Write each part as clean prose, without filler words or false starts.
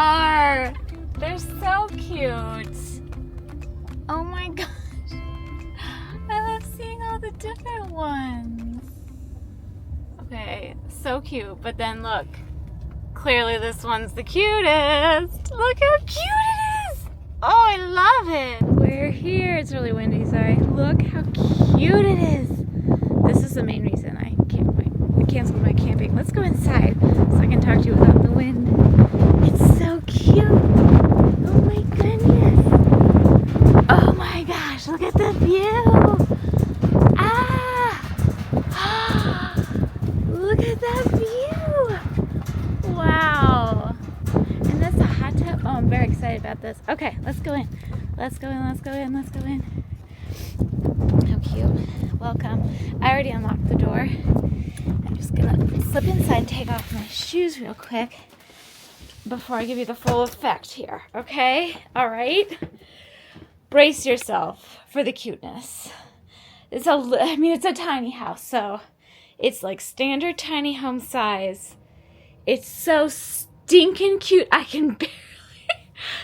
are. They're so cute. Oh my gosh. I love seeing all the different ones. Okay, so cute. But then look, clearly this one's the cutest. Look how cute it is. Oh, I love it. We're here. It's really windy, sorry. Look how cute it is. This is the main reason I canceled my camping. Let's go inside so I can talk to you without the wind. It's so cute. Oh my goodness. Oh my gosh, look at the view. Look at that view. Wow. And that's a hot tub. Oh, I'm very excited about this. Okay, let's go in. Let's go in, let's go in, let's go in. How cute. Welcome. I already unlocked the door. I'm just gonna slip inside and take off my shoes real quick before I give you the full effect here. Okay? All right? Brace yourself for the cuteness. It's a tiny house, so it's like standard tiny home size. It's so stinking cute. I can barely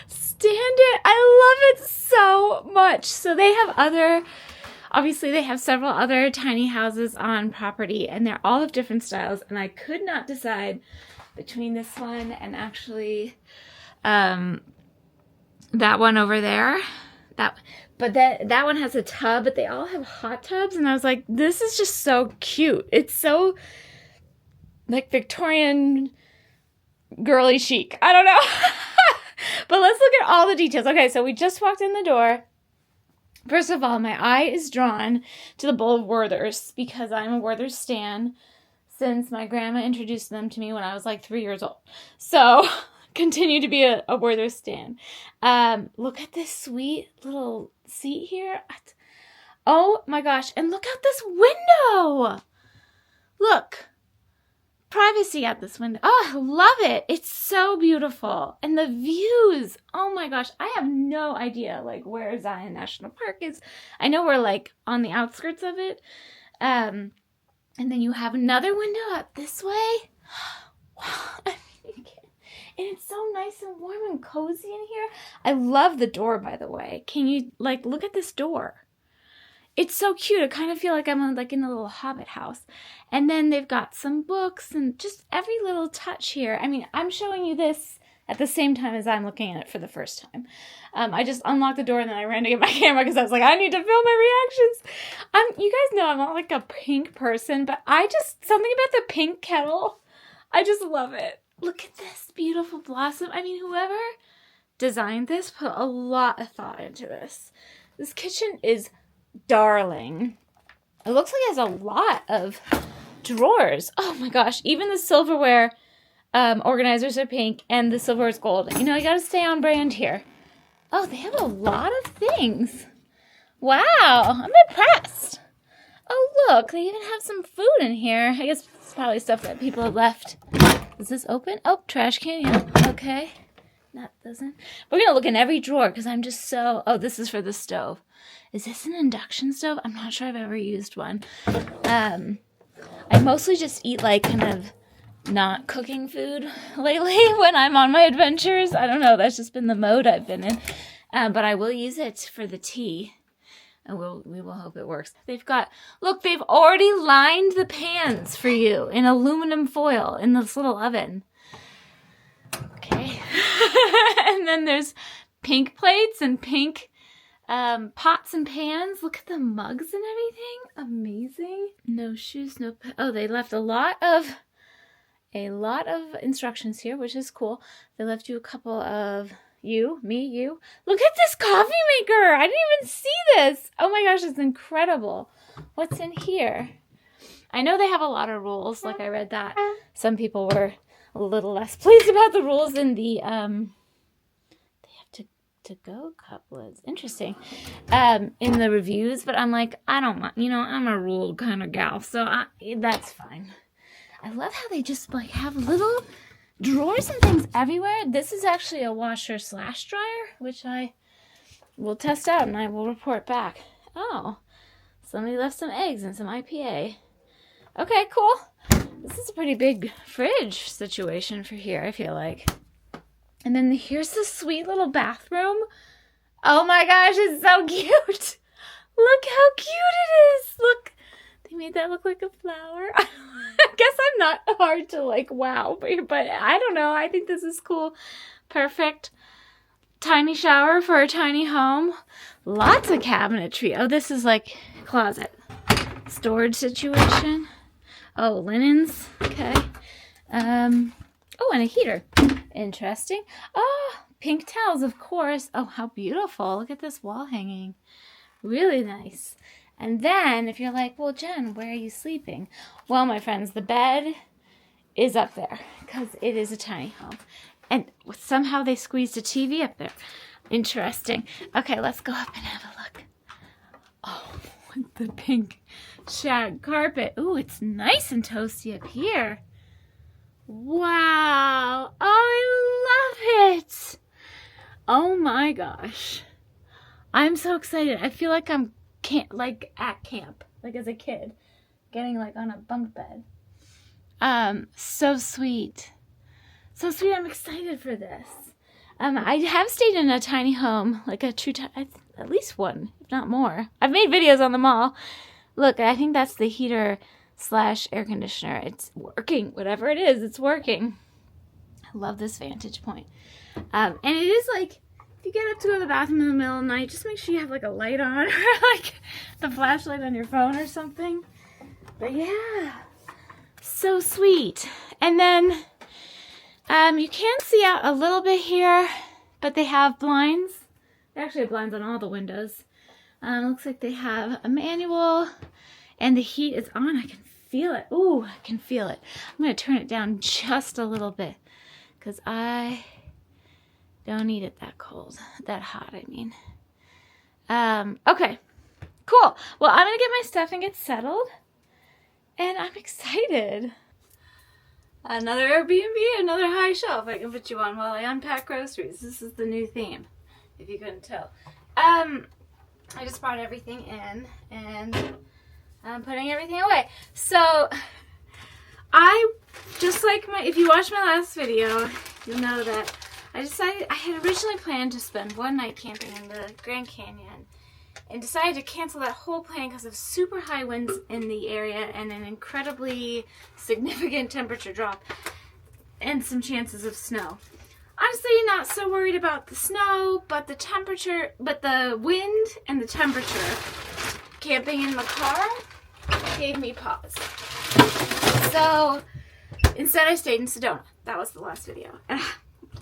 stand it. I love it so much. So they have several other tiny houses on property, and they're all of different styles, and I could not decide between this one and actually that one over there. But that one has a tub, but they all have hot tubs, and I was like, this is just so cute. It's so like Victorian girly chic. I don't know. But let's look at all the details. Okay, so we just walked in the door. First of all, my eye is drawn to the bowl of Werther's because I'm a Werther's stan since my grandma introduced them to me when I was like 3 years old. So continue to be a Werther's stan. Look at this sweet little seat here. Oh my gosh. And look out this window. Look. Privacy at this window. Oh, I love it. It's so beautiful. And the views. Oh my gosh. I have no idea like where Zion National Park is. I know we're like on the outskirts of it. And then you have another window up this way. Wow. And it's so nice and warm and cozy in here. I love the door, by the way. Can you like look at this door? It's so cute. I kind of feel like I'm like in a little hobbit house. And then they've got some books and just every little touch here. I mean, I'm showing you this at the same time as I'm looking at it for the first time. I just unlocked the door and then I ran to get my camera because I was like, I need to film my reactions. You guys know I'm not like a pink person, but something about the pink kettle, I just love it. Look at this beautiful blossom. I mean, whoever designed this put a lot of thought into this. This kitchen is darling. It looks like it has a lot of drawers. Oh my gosh. Even the silverware organizers are pink and the silverware is gold. You know, you gotta stay on brand here. Oh, they have a lot of things. Wow. I'm impressed. Oh, look. They even have some food in here. I guess it's probably stuff that people have left. Is this open? Oh, trash can. Yeah. Okay. That doesn't. We're going to look in every drawer because I'm just so... Oh, this is for the stove. Is this an induction stove? I'm not sure I've ever used one. I mostly just eat like kind of not cooking food lately when I'm on my adventures. I don't know. That's just been the mode I've been in. But I will use it for the tea. And we will hope it works. They've already lined the pans for you in aluminum foil in this little oven. Okay. And then there's pink plates and pink pots and pans. Look at the mugs and everything. Amazing. No shoes, oh, they left a lot of instructions here, which is cool. They left you a couple of you. Look at this coffee maker. I didn't even see this. Oh my gosh, it's incredible. What's in here? I know they have a lot of rules. Like I read that some people were a little less pleased about the rules in the they have to go couplets. Interesting. In the reviews, but I'm like, I don't mind. You know, I'm a rule kind of gal, so that's fine. I love how they just like have little drawers and things everywhere. This is actually a washer/dryer, which I will test out and I will report back. Oh, somebody left some eggs and some IPA. Okay, cool. This is a pretty big fridge situation for here, I feel like. And then here's the sweet little bathroom. Oh my gosh, it's so cute. Look how cute it is. Look, they made that look like a flower. I guess I'm not hard to like wow, but I don't know. I think this is cool. Perfect tiny shower for a tiny home. Lots of cabinetry. Oh, this is like closet storage situation. Oh, linens. Okay. Oh, and a heater. Interesting. Oh, pink towels, of course. Oh, how beautiful. Look at this wall hanging. Really nice. And then, if you're like, well, Jen, where are you sleeping? Well, my friends, the bed is up there because it is a tiny home. And somehow they squeezed a TV up there. Interesting. Okay, let's go up and have a look. Oh, the pink shag carpet. Ooh, it's nice and toasty up here. Wow. Oh, I love it. Oh my gosh. I'm so excited. I feel like I'm at camp, like as a kid, getting like on a bunk bed. So sweet. So sweet. I'm excited for this. I have stayed in a tiny home, like a true at least one, if not more. I've made videos on them all. Look, I think that's the heater / air conditioner. It's working. Whatever it is, it's working. I love this vantage point. And it is like, if you get up to go to the bathroom in the middle of the night, just make sure you have like a light on or like the flashlight on your phone or something. But yeah, so sweet. And then you can see out a little bit here, but they have blinds. They actually have blinds on all the windows. Looks like they have a manual and the heat is on. I can feel it. Ooh, I can feel it. I'm going to turn it down just a little bit because I don't need it that cold, that hot, I mean. Okay, cool. Well, I'm going to get my stuff and get settled, and I'm excited. Another Airbnb, another high shelf I can put you on while I unpack groceries. This is the new theme, if you couldn't tell. I just brought everything in, and I'm putting everything away. So, if you watched my last video, you'll know that I had originally planned to spend one night camping in the Grand Canyon and decided to cancel that whole plan because of super high winds in the area and an incredibly significant temperature drop and some chances of snow. Honestly, not so worried about the snow, but the wind and the temperature camping in the car gave me pause. So instead I stayed in Sedona. That was the last video.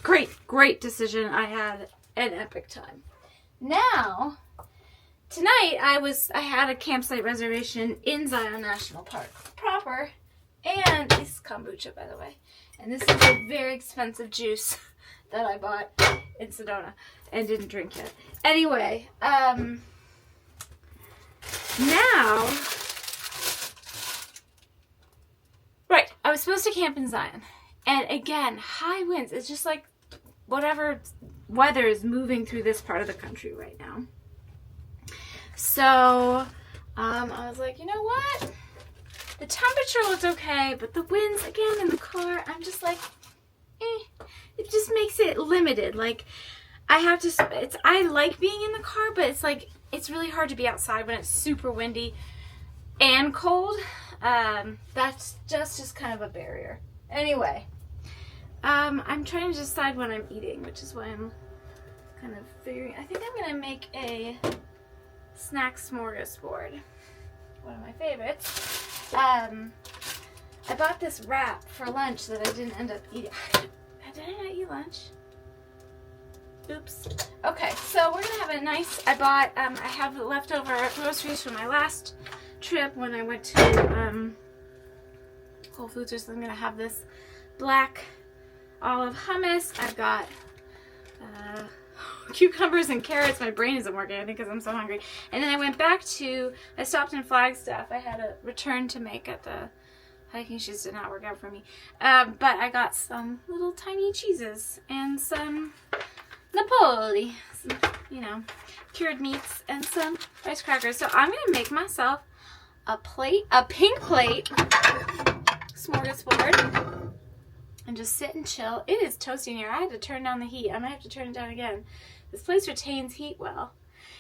Great decision. I had an epic time. Now, tonight I had a campsite reservation in Zion National Park proper, and this is kombucha, by the way. And this is a very expensive juice that I bought in Sedona and didn't drink yet. Anyway, now, right, I was supposed to camp in Zion. And again, high winds. It's just like whatever weather is moving through this part of the country right now. So, I was like, you know what? The temperature looks okay, but the winds, again, in the car, I'm just like, it just makes it limited. Like, I like being in the car, but it's like, it's really hard to be outside when it's super windy and cold. That's just kind of a barrier. Anyway, I'm trying to decide what I'm eating, which is why I'm kind of figuring. I think I'm going to make a snack smorgasbord. One of my favorites. I bought this wrap for lunch that I didn't end up eating. Did I not eat lunch? Oops. Okay, so we're gonna have a nice. I have leftover groceries from my last trip when I went to Whole Foods or something. I'm gonna have this black olive hummus. I've got cucumbers and carrots. My brain isn't working, I think, because I'm so hungry. And then I stopped in Flagstaff. I had a return to make at the hiking shoes. Did not work out for me. But I got some little tiny cheeses and some Napoli, some, cured meats and some rice crackers. So I'm going to make myself a pink plate smorgasbord. and just sit and chill. It is toasty in here. I had to turn down the heat. I might have to turn it down again. This place retains heat well.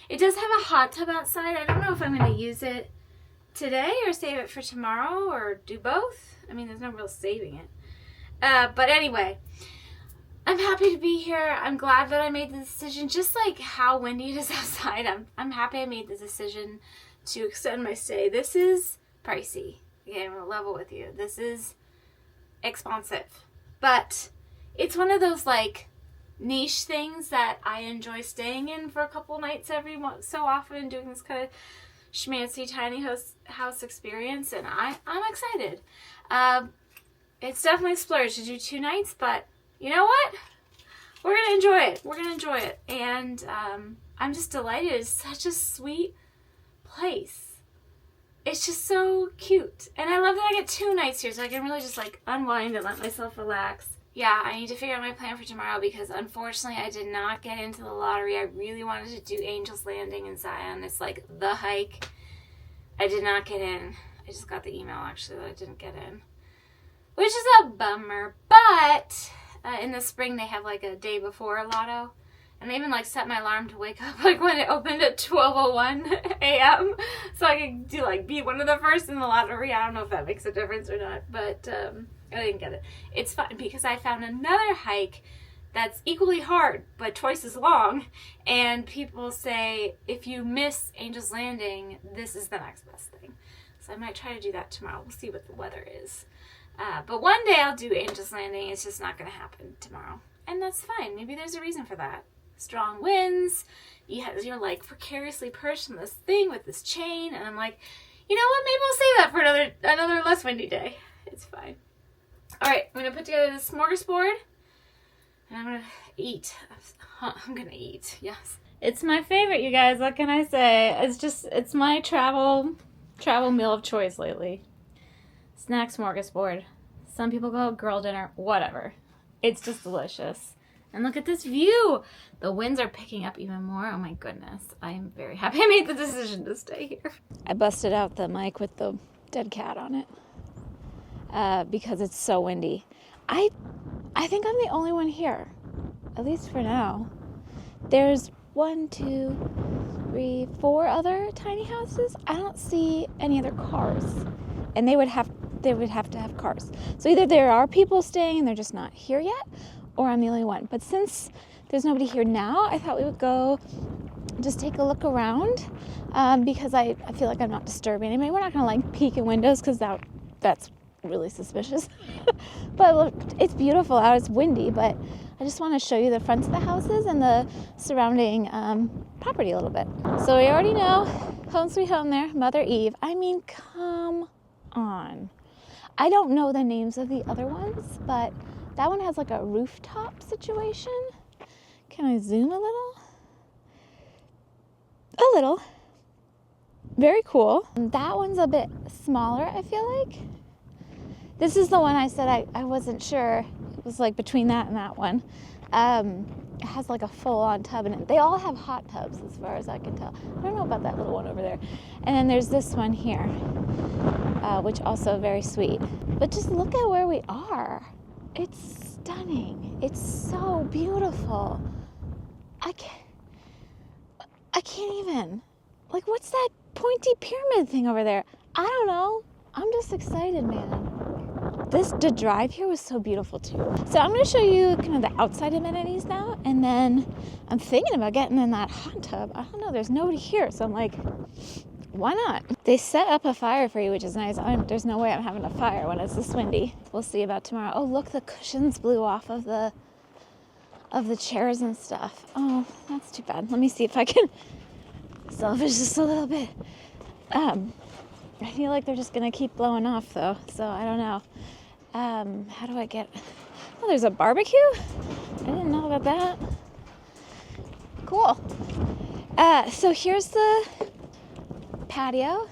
It does have a hot tub outside. I don't know if I'm going to use it today or save it for tomorrow or do both. I mean, there's no real saving it. But anyway, I'm happy to be here. I'm glad that I made the decision. Just like how windy it is outside, I'm happy I made the decision to extend my stay. This is pricey. Again, I'm going to level with you. This is expensive. But it's one of those like niche things that I enjoy staying in for a couple nights every so often, doing this kind of schmancy tiny house experience, and I'm excited. It's definitely a splurge to do 2 nights, but you know what? We're going to enjoy it. We're going to enjoy it. And I'm just delighted. It's such a sweet place. It's just so cute. And I love that I get 2 nights here, so I can really just like unwind and let myself relax. Yeah, I need to figure out my plan for tomorrow because unfortunately I did not get into the lottery. I really wanted to do Angel's Landing in Zion. It's like the hike. I did not get in. I just got the email actually that I didn't get in, which is a bummer. But in the spring they have like a day before lotto. And I even like set my alarm to wake up like when it opened at 12:01 a.m. so I could do like be one of the first in the lottery. I don't know if that makes a difference or not, but I didn't get it. It's fun because I found another hike that's equally hard but twice as long. And people say if you miss Angel's Landing, this is the next best thing. So I might try to do that tomorrow. We'll see what the weather is. But one day I'll do Angel's Landing. It's just not going to happen tomorrow, and that's fine. Maybe there's a reason for that. Strong winds, you're like precariously perched on this thing with this chain, and I'm like, you know what, maybe we'll save that for another less windy day. It's fine. Alright, I'm going to put together this smorgasbord, and I'm going to eat. I'm going to eat, yes. It's my favorite, you guys, what can I say? It's my travel meal of choice lately. Snack smorgasbord. Some people call it girl dinner, whatever. It's just delicious. And look at this view. The winds are picking up even more. Oh my goodness. I am very happy I made the decision to stay here. I busted out the mic with the dead cat on it because it's so windy. I think I'm the only one here, at least for now. There's 1, 2, 3, 4 other tiny houses. I don't see any other cars. And they would have to have cars. So either there are people staying and they're just not here yet, or I'm the only one. But since there's nobody here now, I thought we would go just take a look around because I feel like I'm not disturbing anybody. We're not going to like peek in windows because that's really suspicious. But look, it's beautiful out. It's windy, but I just want to show you the fronts of the houses and the surrounding property a little bit. So we already know home sweet home there, Mother Eve. I mean, come on. I don't know the names of the other ones, but that one has like a rooftop situation. Can I zoom a little? A little. Very cool. That one's a bit smaller, I feel like. This is the one I said I wasn't sure. It was like between that and that one. It has like a full-on tub in it. They all have hot tubs as far as I can tell. I don't know about that little one over there. And then there's this one here, which also very sweet. But just look at where we are. It's stunning. It's so beautiful. I can't even. Like, what's that pointy pyramid thing over there? I don't know. I'm just excited, man. The drive here was so beautiful too. So I'm going to show you kind of the outside amenities now, and then I'm thinking about getting in that hot tub. I don't know. There's nobody here, so I'm like, why not? They set up a fire for you, which is nice. There's no way I'm having a fire when it's this windy. We'll see about tomorrow. Oh, look, the cushions blew off of the chairs and stuff. Oh, that's too bad. Let me see if I can selfish just a little bit. I feel like they're just gonna keep blowing off though, so I don't know. How do I get... Oh, there's a barbecue? I didn't know about that. Cool. So here's the patio.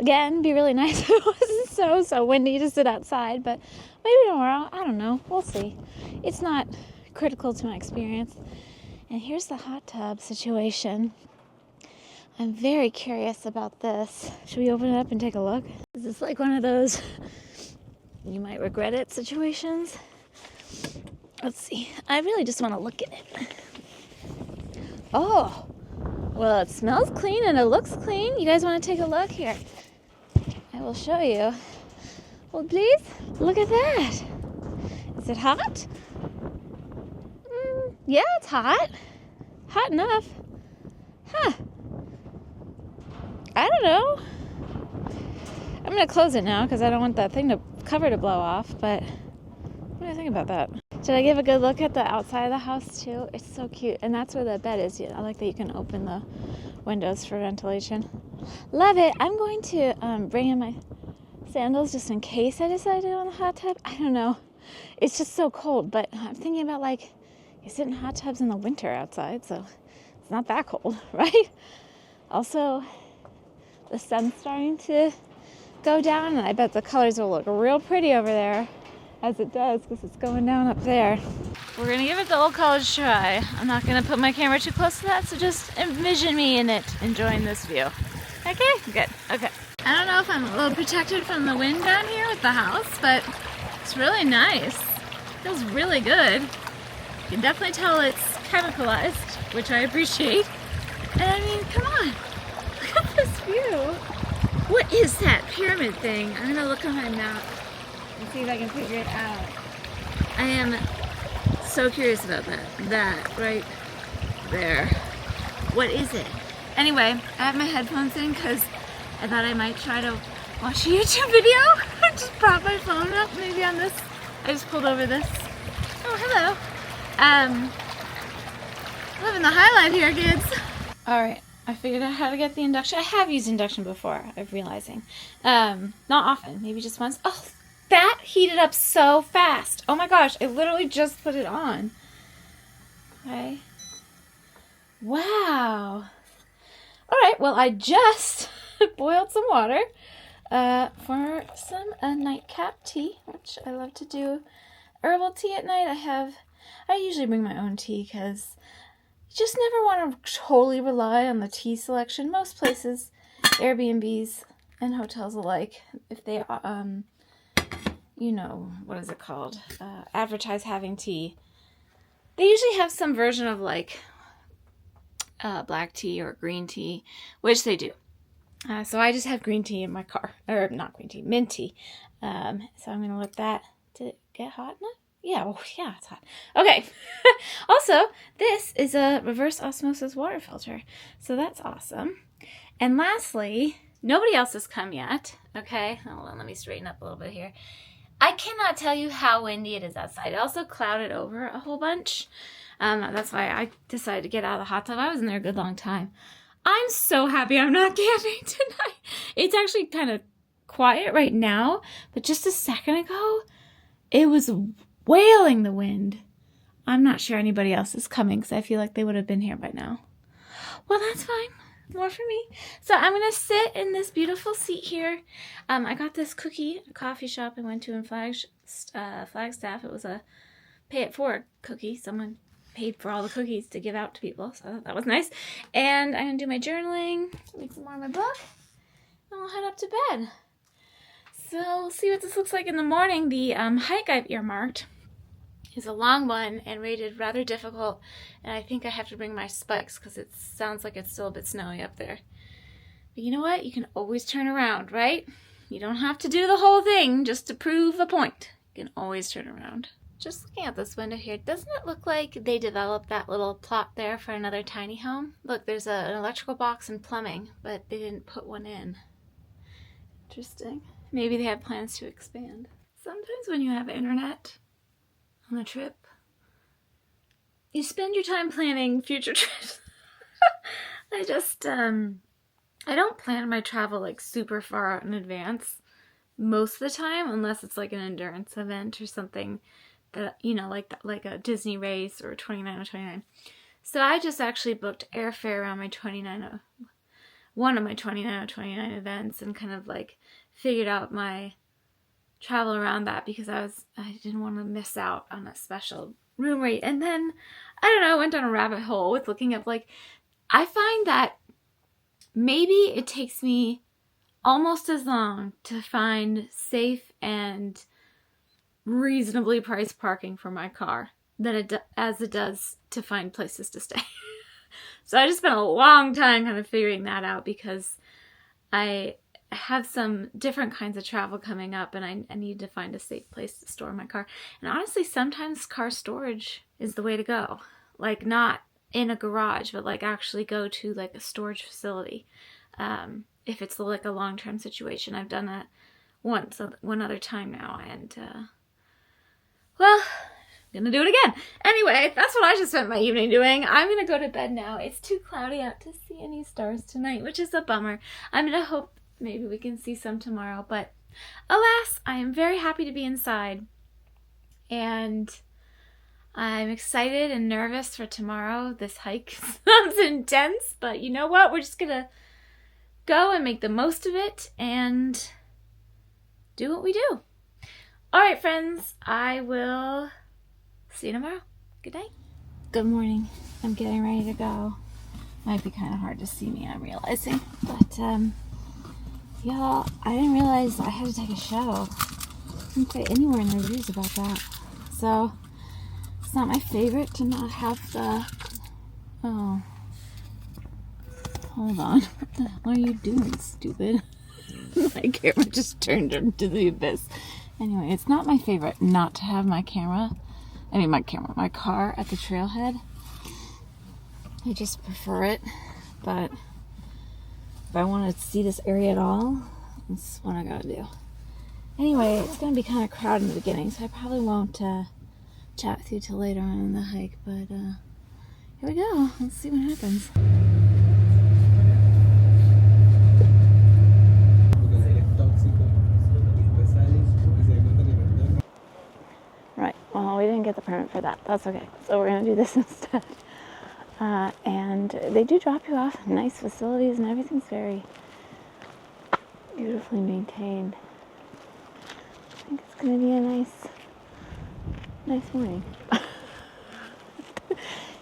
Again, be really nice if it wasn't so windy to sit outside, but maybe tomorrow, I don't know. We'll see. It's not critical to my experience. And here's the hot tub situation. I'm very curious about this. Should we open it up and take a look? Is this like one of those you might regret it situations? It's got Let's see. I really just want to look at it. Oh, well, it smells clean and it looks clean. You guys want to take a look? Here, I will show you. Well, please, look at that. Is it hot? Yeah, it's hot. Hot enough. Huh. I don't know. I'm going to close it now because I don't want that thing to cover to blow off, but what do you think about that? Should I give a good look at the outside of the house too? It's so cute, and that's where the bed is. I like that you can open the windows for ventilation. Love it. I'm going to bring in my sandals just in case I decide to go in the hot tub. I don't know. It's just so cold, but I'm thinking about like you sit in hot tubs in the winter outside, so it's not that cold, right? Also, the sun's starting to go down, and I bet the colors will look real pretty over there as it does because it's going down up there. We're gonna give it the old college try. I'm not gonna put my camera too close to that, so just envision me in it enjoying this view. Okay, good. Okay. I don't know if I'm a little protected from the wind down here with the house, but it's really nice. Feels really good. You can definitely tell it's chemicalized, which I appreciate. And I mean, come on, look at this view. What is that pyramid thing? I'm gonna look on my map and see if I can figure it out. I am so curious about that. That right there. What is it? Anyway, I have my headphones in because I thought I might try to watch a YouTube video. I just brought my phone up, maybe on this. I just pulled over this. Oh, hello. Living the highlight here, kids. All right, I figured out how to get the induction. I have used induction before, I'm realizing. Not often, maybe just once. Oh, that heated up so fast. Oh my gosh, I literally just put it on. Okay. Wow. All right, well, I just boiled some water for some nightcap tea, which I love to do. Herbal tea at night. I usually bring my own tea because you just never want to totally rely on the tea selection. Most places, Airbnbs and hotels alike, if they, you know, what is it called? Advertise having tea. They usually have some version of like black tea or green tea, which they do. So I just have green tea in my car, or not green tea, mint tea. So I'm going to let that, did it get hot enough? Yeah, oh yeah, it's hot. Okay. Also, this is a reverse osmosis water filter. So that's awesome. And lastly, nobody else has come yet. Okay, hold on, let me straighten up a little bit here. I cannot tell you how windy it is outside. It also clouded over a whole bunch. That's why I decided to get out of the hot tub. I was in there a good long time. I'm so happy I'm not camping tonight. It's actually kind of quiet right now, but just a second ago, it was wailing the wind. I'm not sure anybody else is coming because I feel like they would have been here by now. Well, that's fine. More for me. So I'm going to sit in this beautiful seat here. I got this cookie at a coffee shop I went to in Flagstaff. It was a pay it forward cookie. Someone paid for all the cookies to give out to people, so I thought that was nice. And I'm going to do my journaling, read some more of my book, and I'll head up to bed. So we'll see what this looks like in the morning. The hike I've earmarked is a long one and rated rather difficult, and I think I have to bring my spikes because it sounds like it's still a bit snowy up there. But you know what? You can always turn around, right? You don't have to do the whole thing just to prove a point. You can always turn around. Just looking at this window here, doesn't it look like they developed that little plot there for another tiny home? Look, there's an electrical box and plumbing, but they didn't put one in. Interesting. Maybe they have plans to expand. Sometimes when you have internet on a trip, you spend your time planning future trips. I don't plan my travel like super far out in advance most of the time, unless it's like an endurance event or something that, you know, like a Disney race or 29. So I just actually booked airfare around my one of my 29 events and kind of like figured out my travel around that because I didn't want to miss out on a special room rate. And then, I don't know, I went down a rabbit hole with looking up, like, I find that maybe it takes me almost as long to find safe and reasonably priced parking for my car as it does to find places to stay. So I just spent a long time kind of figuring that out, because I have some different kinds of travel coming up, and I need to find a safe place to store my car. And honestly, sometimes car storage is the way to go. Like, not in a garage, but like actually go to like a storage facility. If it's like a long-term situation. I've done that one other time now, and well, I'm gonna do it again. Anyway, that's what I just spent my evening doing. I'm gonna go to bed now. It's too cloudy out to see any stars tonight, which is a bummer. I'm gonna hope maybe we can see some tomorrow, but alas, I am very happy to be inside, and I'm excited and nervous for tomorrow. This hike sounds intense, but you know what? We're just gonna go and make the most of it and do what we do. All right, friends, I will see you tomorrow. Good night. Good morning. I'm getting ready to go. Might be kind of hard to see me, I'm realizing. But, y'all, I didn't realize I had to take a shower. I didn't say anywhere in the reviews about that. So, it's not my favorite to not have the... Oh. Hold on. What the hell are you doing, stupid? My camera just turned into the abyss. Anyway, it's not my favorite not to have my car at the trailhead. I just prefer it, but if I want to see this area at all, that's what I gotta do. Anyway, it's gonna be kind of crowded in the beginning, so I probably won't chat with you till later on in the hike, but here we go. Let's see what happens. Right, well, we didn't get the permit for that. That's okay. So we're going to do this instead. And they do drop you off in nice facilities, and everything's very beautifully maintained. I think it's going to be a nice morning.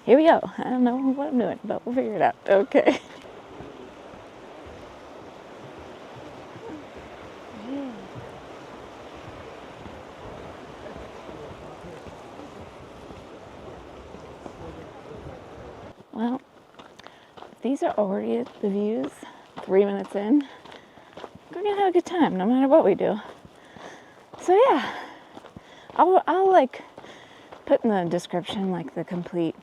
Here we go. I don't know what I'm doing, but we'll figure it out. Okay. Well, these are already the views 3 minutes in. We're gonna have a good time no matter what we do. So yeah, I'll like put in the description like the complete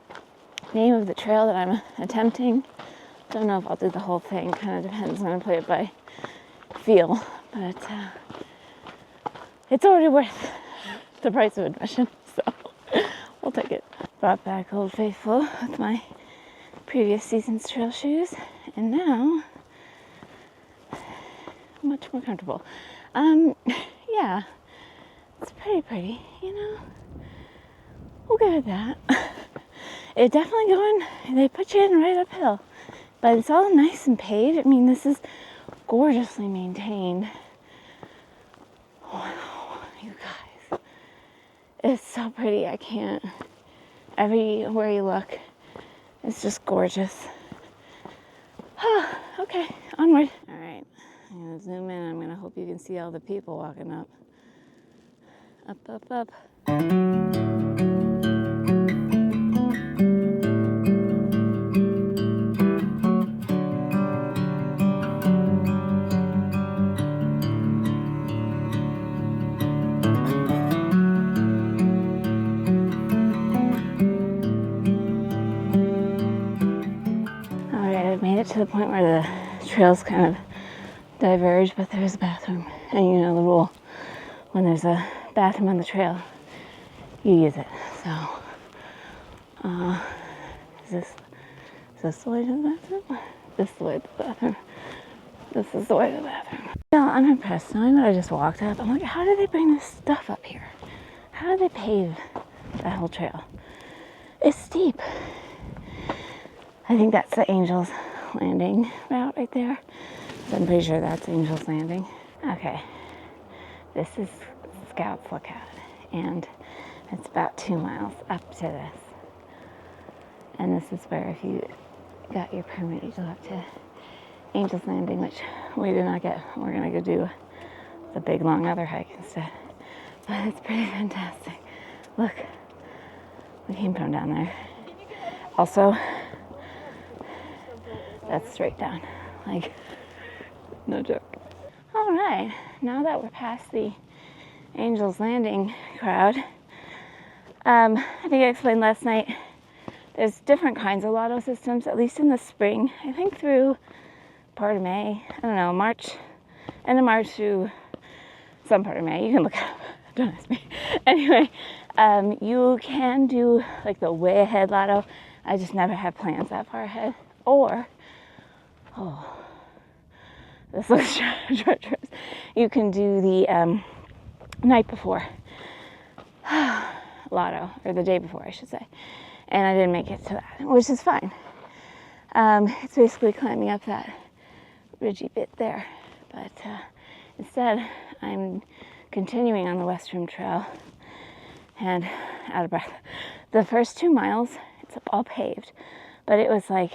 name of the trail that I'm attempting. Don't know if I'll do the whole thing. Kind of depends. I'm gonna play it by feel, but it's already worth the price of admission, so we'll take it. Brought back Old Faithful with my previous season's trail shoes, and now much more comfortable. Yeah, it's pretty, you know. We'll go with that. It definitely they put you in right uphill, but it's all nice and paved. I mean, this is gorgeously maintained. Wow, you guys, it's so pretty. I can't. Everywhere you look, it's just gorgeous. Okay, onward. All right, I'm gonna zoom in. I'm gonna hope you can see all the people walking up. Up. To the point where the trails kind of diverge, but there's a bathroom, and you know the rule: when there's a bathroom on the trail, you use it. So, is this the way to the bathroom? This is the way to the bathroom. This is the way to the bathroom. Yeah, I'm impressed. Knowing that I just walked up, I'm like, how did they bring this stuff up here? How did they pave that whole trail? It's steep. I think that's the Angel's Landing route right there. So I'm pretty sure that's Angel's Landing. Okay, this is Scout's Lookout, and it's about 2 miles up to this. And this is where, if you got your permit, you go up to Angel's Landing, which we did not get. We're gonna go do the big long other hike instead. But it's pretty fantastic. Look, we came from down there. Also, that's straight down. Like, no joke. All right, now that we're past the Angel's Landing crowd, I think I explained last night, there's different kinds of lotto systems, at least in the spring. I think through part of May, I don't know, March, end of March through some part of May. You can look it up, don't ask me. Anyway, you can do like the way ahead lotto. I just never have plans that far ahead. Or, oh, this looks treacherous. You can do the night before lotto, or the day before, I should say. And I didn't make it to that, which is fine. It's basically climbing up that ridgy bit there. But instead, I'm continuing on the West Rim Trail and out of breath. The first 2 miles, it's all paved, but it was like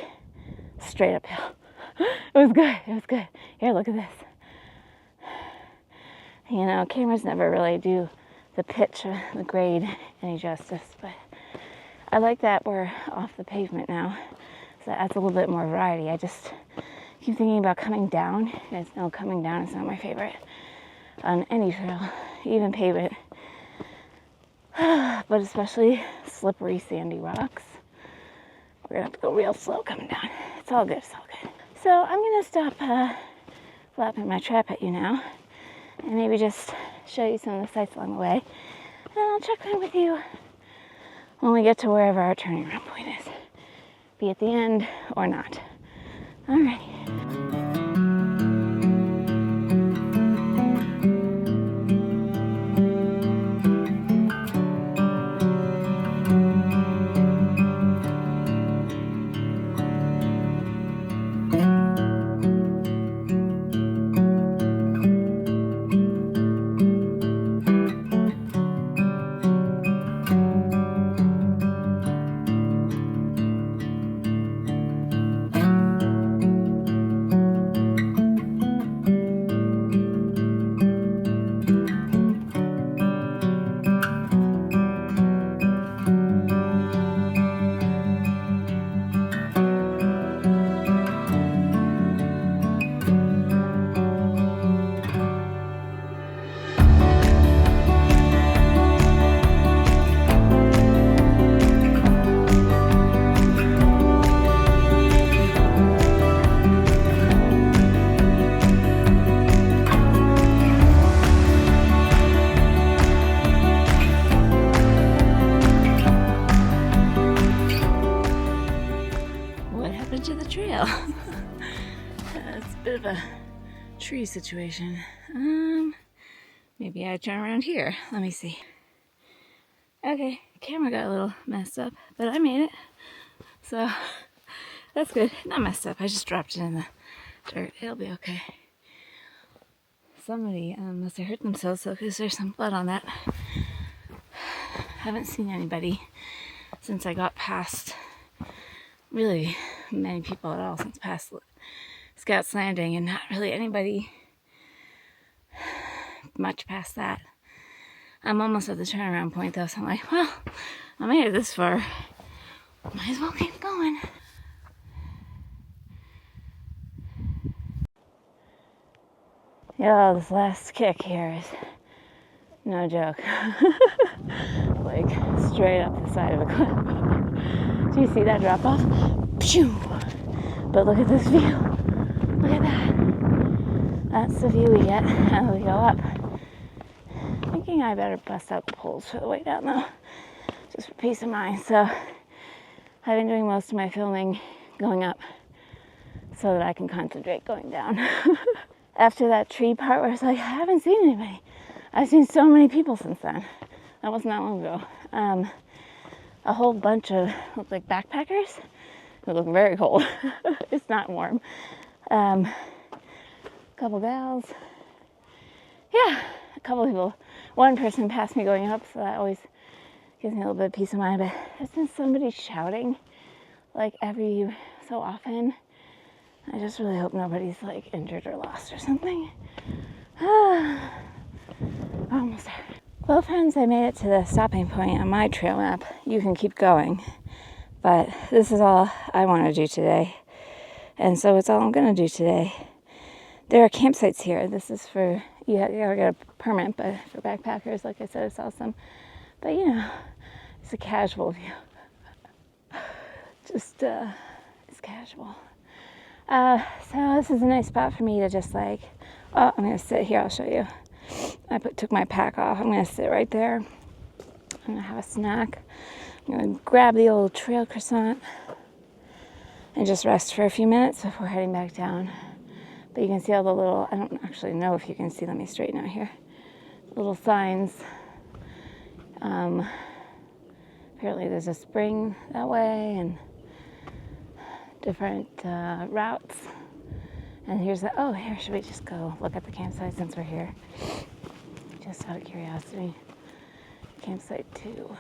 straight uphill. It was good. It was good. Here, look at this. You know, cameras never really do the pitch or the grade any justice, but I like that we're off the pavement now, so that adds a little bit more variety. I just keep thinking about coming down. You guys know coming down is not my favorite on any trail, even pavement, but especially slippery, sandy rocks. We're gonna have to go real slow coming down. It's all good, it's all good. So I'm gonna stop flapping my trap at you now, and maybe just show you some of the sights along the way. And then I'll check in with you when we get to wherever our turning around point is, be at the end or not. All right. To the trail. It's a bit of a tree situation. Maybe I turn around here. Let me see. Okay, camera got a little messed up, but I made it. So that's good. Not messed up. I just dropped it in the dirt. It'll be okay. Somebody must have hurt themselves, so because there's some blood on that. Haven't seen anybody since I got past really many people at all since past Scouts Landing, and not really anybody much past that. I'm almost at the turnaround point though, so I'm like, well, I made it this far, might as well keep going. Yeah, this last kick here is no joke. Like straight up the side of a cliff. Do you see that drop off? Pew! But look at this view. Look at that. That's the view we get as we go up. Thinking I better bust out the poles for the way down though, just for peace of mind. So I've been doing most of my filming going up so that I can concentrate going down. After that tree part where it's like, I haven't seen anybody. I've seen so many people since then. That wasn't that long ago. A whole bunch of, look like backpackers. They look very cold. It's not warm. Couple gals. Yeah, a couple people. One person passed me going up, so that always gives me a little bit of peace of mind. But there's been somebody shouting like every so often. I just really hope nobody's like injured or lost or something. Almost there. Well, friends, I made it to the stopping point on my trail map. You can keep going, but this is all I want to do today, and so it's all I'm going to do today. There are campsites here. This is for, you gotta get a permit, but for backpackers, like I said, it's awesome. But you know, it's a casual view. Just, it's casual. So this is a nice spot for me to just like, oh, I'm gonna sit here, I'll show you. I took my pack off. I'm gonna sit right there. I'm gonna have a snack. I'm gonna grab the old trail croissant and just rest for a few minutes before heading back down. But you can see all the little, I don't actually know if you can see, let me straighten out here. Little signs. Apparently there's a spring that way and different routes. And here's the, oh, here, should we just go look at the campsite since we're here? Just out of curiosity. Campsite 2.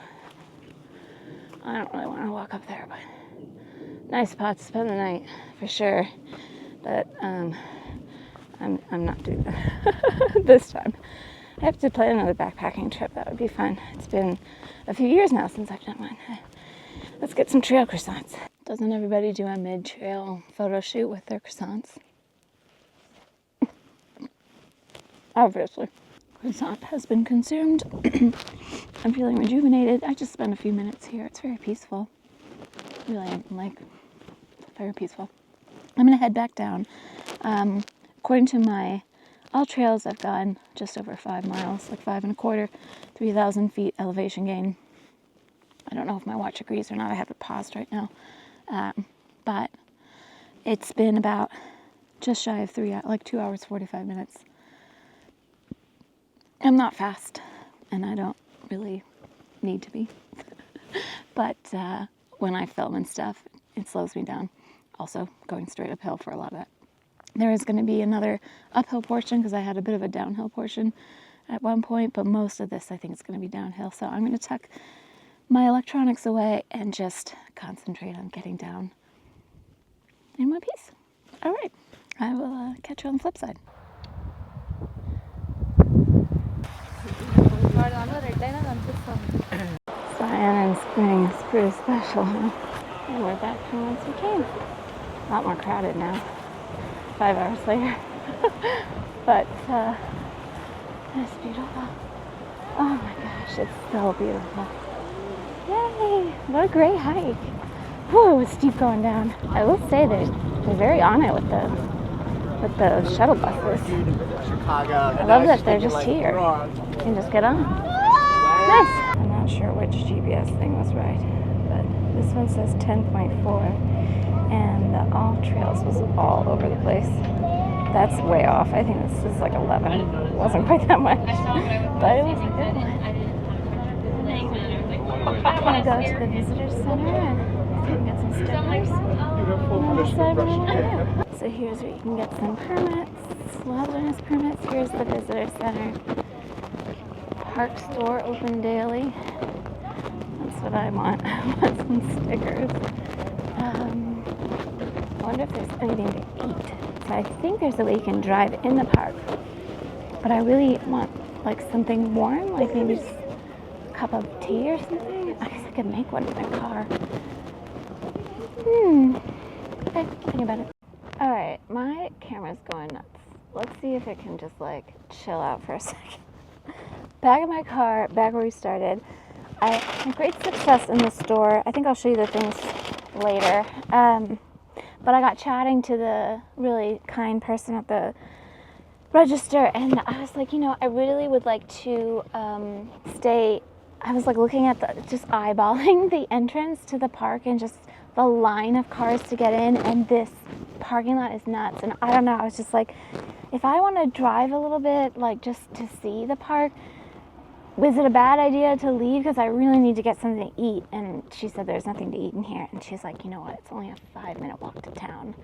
I don't really want to walk up there, but nice spot to spend the night, for sure. But I'm not doing that this time. I have to plan another backpacking trip. That would be fun. It's been a few years now since I've done one. Let's get some trail croissants. Doesn't everybody do a mid-trail photo shoot with their croissants? Obviously. Croissant has been consumed. I'm feeling rejuvenated. I just spent a few minutes here. It's very peaceful. Really, very peaceful. I'm going to head back down. According to my all trails, I've gone just over 5 miles, like 5 1/4, 3,000 feet elevation gain. I don't know if my watch agrees or not. I have it paused right now. But it's been about just shy of 2 hours, 45 minutes. I'm not fast, and I don't really need to be. But when I film and stuff, it slows me down. Also, going straight uphill for a lot of that. There is going to be another uphill portion because I had a bit of a downhill portion at one point, but most of this I think is going to be downhill. So I'm going to tuck my electronics away and just concentrate on getting down in one piece. All right, I will catch you on the flip side. Cyan in spring is pretty special, huh? And we're back from whence we came. A lot more crowded now. 5 hours later. But it's beautiful. Oh my gosh, it's so beautiful. Yay! What a great hike. Whew, it's steep going down. I will say they're very on it with the shuttle buses. I love that they're just here. You can just get on. Nice! I'm not sure which GPS thing was right, but this one says 10.4, and the all trails was all over the place. That's way off. I think this is like 11. It wasn't quite that much, but it was a good one. I'm going to go to the visitor center and get some stickers. And decide what I want to do. So here's where you can get some permits, wilderness permits. Here's the visitor center. Park store open daily. That's what I want. I want some stickers. I wonder if there's anything to eat. So I think there's a way you can drive in the park. But I really want like something warm, like maybe just a cup of tea or something. I guess I could make one in my car. Okay, think about it. Alright, my camera's going nuts. Let's see if it can just like chill out for a second. Back in my car, back where we started. I had great success in the store. I think I'll show you the things later. But I got chatting to the really kind person at the register, and I was like, you know, I really would like to stay. I was like looking at just eyeballing the entrance to the park and just the line of cars to get in, and this parking lot is nuts. And I don't know, I was just like, if I want to drive a little bit, like just to see the park, was it a bad idea to leave? Because I really need to get something to eat. And she said there's nothing to eat in here. And she's like, you know what? It's only a 5-minute walk to town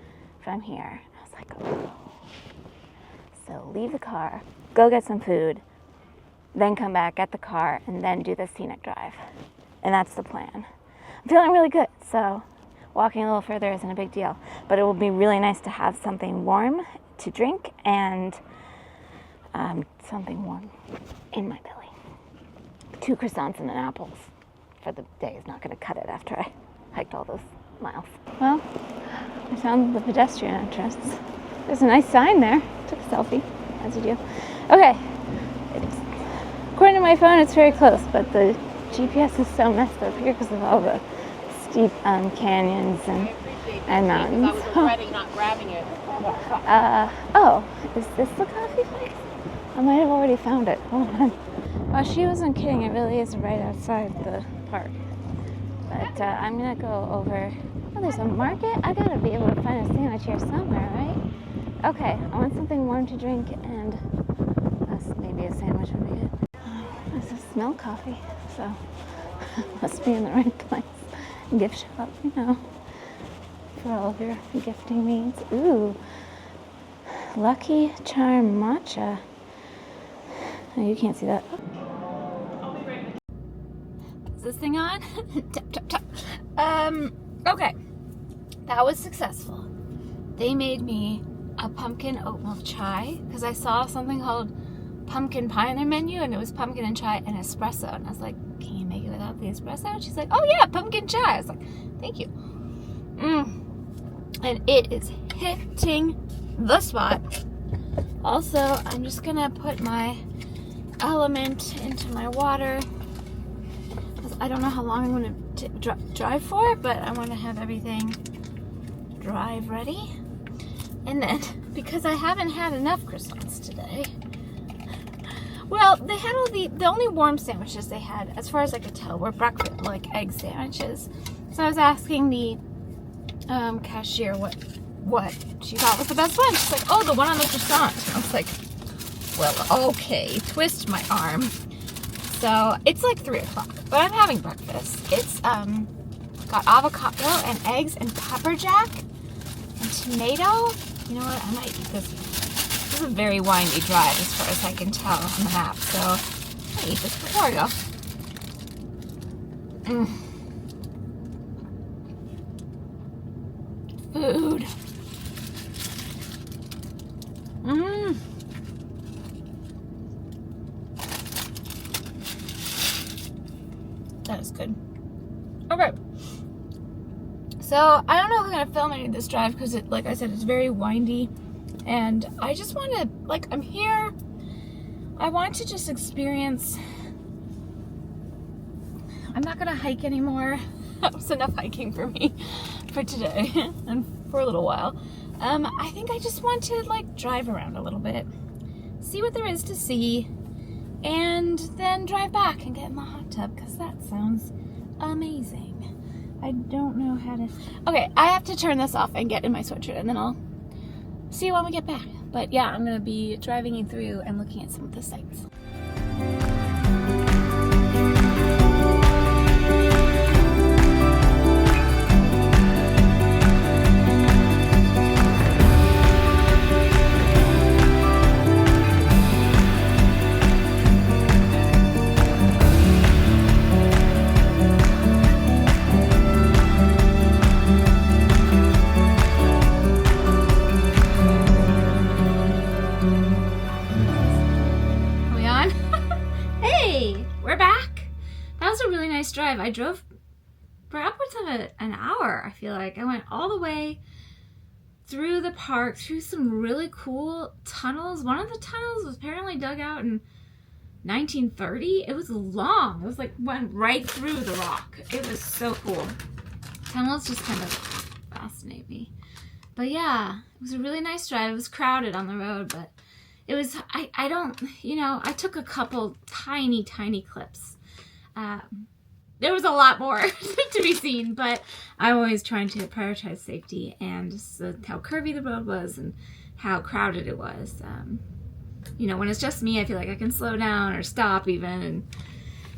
from here. And I was like, oh. So leave the car, go get some food, then come back, get the car, and then do the scenic drive. And that's the plan. I'm feeling really good. So walking a little further isn't a big deal. But it will be really nice to have something warm to drink and something warm in my belly. 2 croissants and an apple for the day is not going to cut it after I hiked all those miles. Well, I found the pedestrian entrance. There's a nice sign there. Took a selfie, as you do. Okay. According to my phone, it's very close, but the GPS is so messed up here because of all the steep canyons and mountains. Not grabbing it. Oh, is this the coffee place? I might have already found it. Hold on. Well, she wasn't kidding. It really is right outside the park. But I'm going to go over. Oh, there's a market? I got to be able to find a sandwich here somewhere, right? Okay, I want something warm to drink and maybe a sandwich would be good. I smell coffee, so must be in the right place. Gift shop, you know, for all of your gifting needs. Ooh, Lucky Charm matcha. Oh, you can't see that. Is this thing on? Tap, tap, tap. Okay, that was successful. They made me a pumpkin oat milk chai because I saw something called pumpkin pie on their menu, and it was pumpkin and chai and espresso, and I was like, can you make it without the espresso? And she's like, oh yeah, pumpkin chai. I was like, thank you. And it is hitting the spot. Also, I'm just gonna put my element into my water because I don't know how long I'm gonna drive for, but I want to have everything drive ready. And then, because I haven't had enough croissants today, well, they had all the only warm sandwiches they had, as far as I could tell, were breakfast, like egg sandwiches. So I was asking the cashier what she thought was the best one. She's like, oh, the one on the croissant. And I was like, well, okay, twist my arm. So it's like 3 o'clock, but I'm having breakfast. It's got avocado and eggs and pepper jack and tomato. You know what? I might eat this. This is a very windy drive as far as I can tell on the map, so I'll eat this before I go. Food. That is good. Okay. So, I don't know if I'm going to film any of this drive because, like I said, it's very windy. And I just want to, like, I'm here. I want to just experience. I'm not going to hike anymore. That was enough hiking for me for today and for a little while. I think I just want to, like, drive around a little bit, see what there is to see, and then drive back and get in the hot tub because that sounds amazing. I don't know how to. Okay, I have to turn this off and get in my sweatshirt, and then I'll see you when we get back. But yeah, I'm going to be driving you through and looking at some of the sights. Drive. I drove for upwards of an hour. I feel like I went all the way through the park, through some really cool tunnels. One of the tunnels was apparently dug out in 1930. It was long. It was like went right through the rock. It was so cool. Tunnels just kind of fascinate me. But yeah, it was a really nice drive. It was crowded on the road, but it was, I don't, you know, I took a couple tiny clips. There was a lot more to be seen, but I'm always trying to prioritize safety and just how curvy the road was and how crowded it was. You know, when it's just me, I feel like I can slow down or stop even. And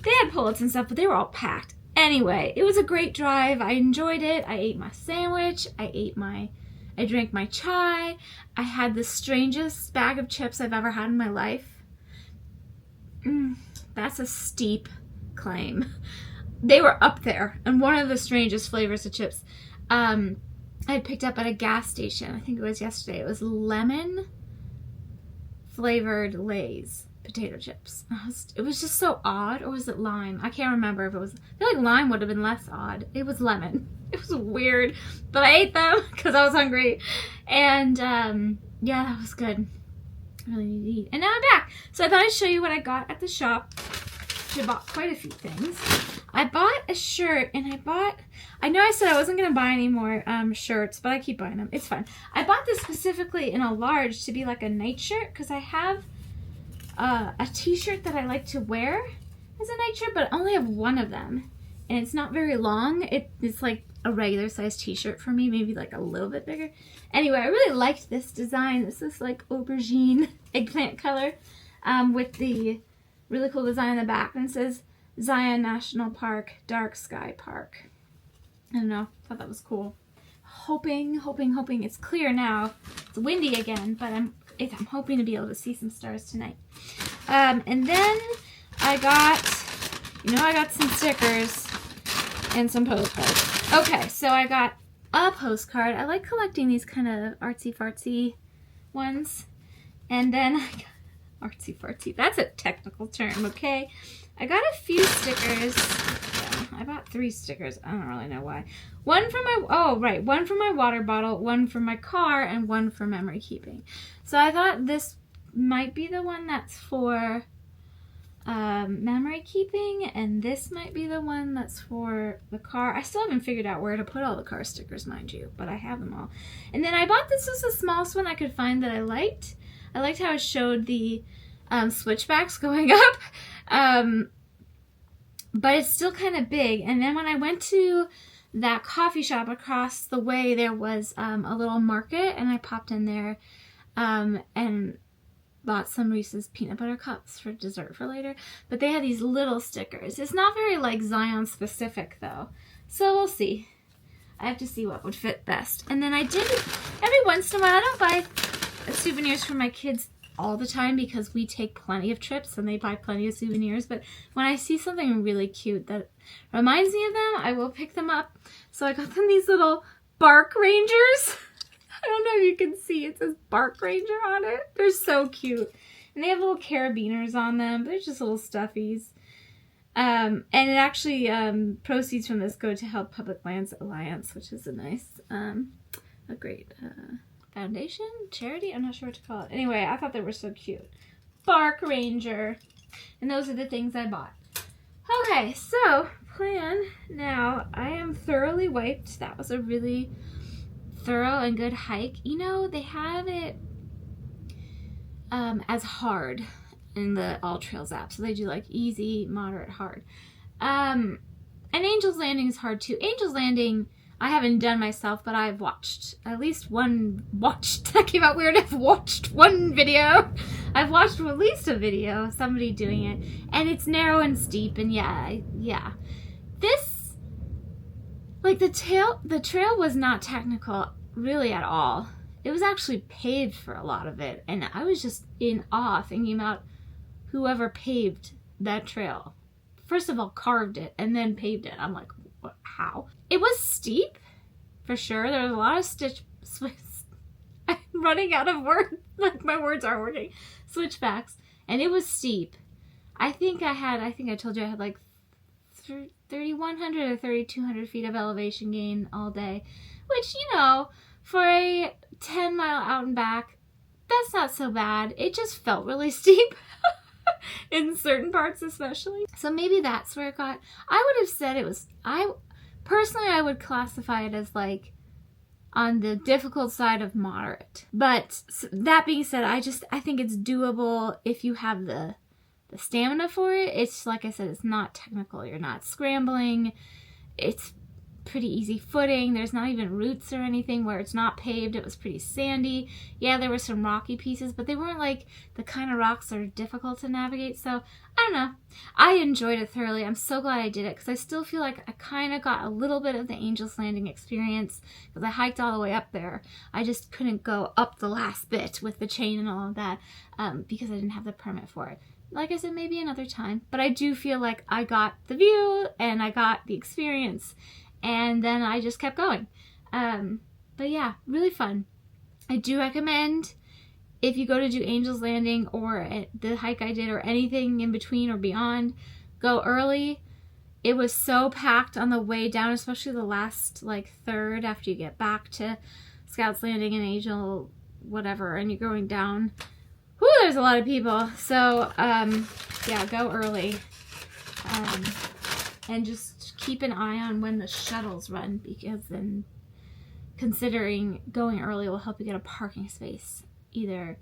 they had pullets and stuff, but they were all packed. Anyway, it was a great drive. I enjoyed it. I ate my sandwich. I drank my chai. I had the strangest bag of chips I've ever had in my life. That's a steep claim. They were up there, and one of the strangest flavors of chips I had picked up at a gas station. I think it was yesterday. It was lemon flavored Lay's. potato chips. It was just so odd. Or was it lime? I can't remember if it was. I feel like lime would have been less odd. It was lemon. It was weird. But I ate them because I was hungry. And yeah, that was good. I really need to eat. And now I'm back. So I thought I'd show you what I got at the shop. I bought quite a few things. I bought a shirt, and I know I said I wasn't going to buy any more shirts, but I keep buying them. It's fine. I bought this specifically in a large to be like a night shirt, because I have a t-shirt that I like to wear as a night shirt, but I only have one of them. And it's not very long. It's like a regular size t-shirt for me, maybe like a little bit bigger. Anyway, I really liked this design. This is like aubergine eggplant color with the really cool design on the back. And it says Zion National Park, Dark Sky Park. I don't know. I thought that was cool. Hoping. It's clear now. It's windy again, but I'm hoping to be able to see some stars tonight. And then I got some stickers and some postcards. Okay, so I got a postcard. I like collecting these kind of artsy-fartsy ones. And then I got artsy-fartsy. That's a technical term, okay? I got a few stickers. Yeah, I bought 3 stickers. I don't really know why. One for my water bottle, one for my car, and one for memory keeping. So I thought this might be the one that's for memory keeping, and this might be the one that's for the car. I still haven't figured out where to put all the car stickers, mind you, but I have them all. And then I bought this was the smallest one I could find that I liked. I liked how it showed the switchbacks going up, but it's still kind of big. And then when I went to that coffee shop across the way, there was a little market, and I popped in there and bought some Reese's peanut butter cups for dessert for later. But they had these little stickers. It's not very like Zion specific though, so we'll see. I have to see what would fit best. And then I did every once in a while. I don't buy souvenirs for my kids all the time because we take plenty of trips and they buy plenty of souvenirs, but when I see something really cute that reminds me of them, I will pick them up. So I got them these little bark rangers. I don't know if you can see, it says Bark Ranger on it. They're so cute. And they have little carabiners on them. They're just little stuffies. And it actually, proceeds from this go to Help Public Lands Alliance, which is a nice, a great foundation, charity? I'm not sure what to call it. Anyway, I thought they were so cute. Bark Ranger. And those are the things I bought. Okay, so, plan now. I am thoroughly wiped. That was a really thorough and good hike. You know, they have it as hard in the All Trails app. So they do like easy, moderate, hard. And Angel's Landing is hard too. Angel's Landing, I haven't done myself, but I've watched at least one, that came out weird, I've watched one video. I've watched at least a video of somebody doing it. And it's narrow and steep, and yeah. This, like the trail was not technical really at all. It was actually paved for a lot of it, and I was just in awe thinking about whoever paved that trail. First of all, carved it and then paved it. I'm like, what, how? It was steep, for sure. There was a lot of I'm running out of words. Like my words aren't working. Switchbacks, and it was steep. I think I told you I had like 3,100 or 3,200 feet of elevation gain all day, which, you know, for a 10-mile out and back, that's not so bad. It just felt really steep in certain parts especially. So maybe that's where it got. I would have said it was, I would classify it as like on the difficult side of moderate. But that being said, I think it's doable if you have the stamina for it. It's like I said, it's not technical. You're not scrambling. It's pretty easy footing. There's not even roots or anything where it's not paved. It was pretty sandy. Yeah, there were some rocky pieces, but they weren't like the kind of rocks that are difficult to navigate. So I don't know. I enjoyed it thoroughly. I'm so glad I did it because I still feel like I kind of got a little bit of the Angel's Landing experience because I hiked all the way up there. I just couldn't go up the last bit with the chain and all of that because I didn't have the permit for it. Like I said, maybe another time. But I do feel like I got the view and I got the experience. And then I just kept going. But yeah, really fun. I do recommend if you go to do Angel's Landing or the hike I did or anything in between or beyond, go early. It was so packed on the way down, especially the last like third after you get back to Scouts Landing and Angel whatever, and you're going down. Whew, there's a lot of people. So yeah, go early. And just keep an eye on when the shuttles run, because then considering going early will help you get a parking space either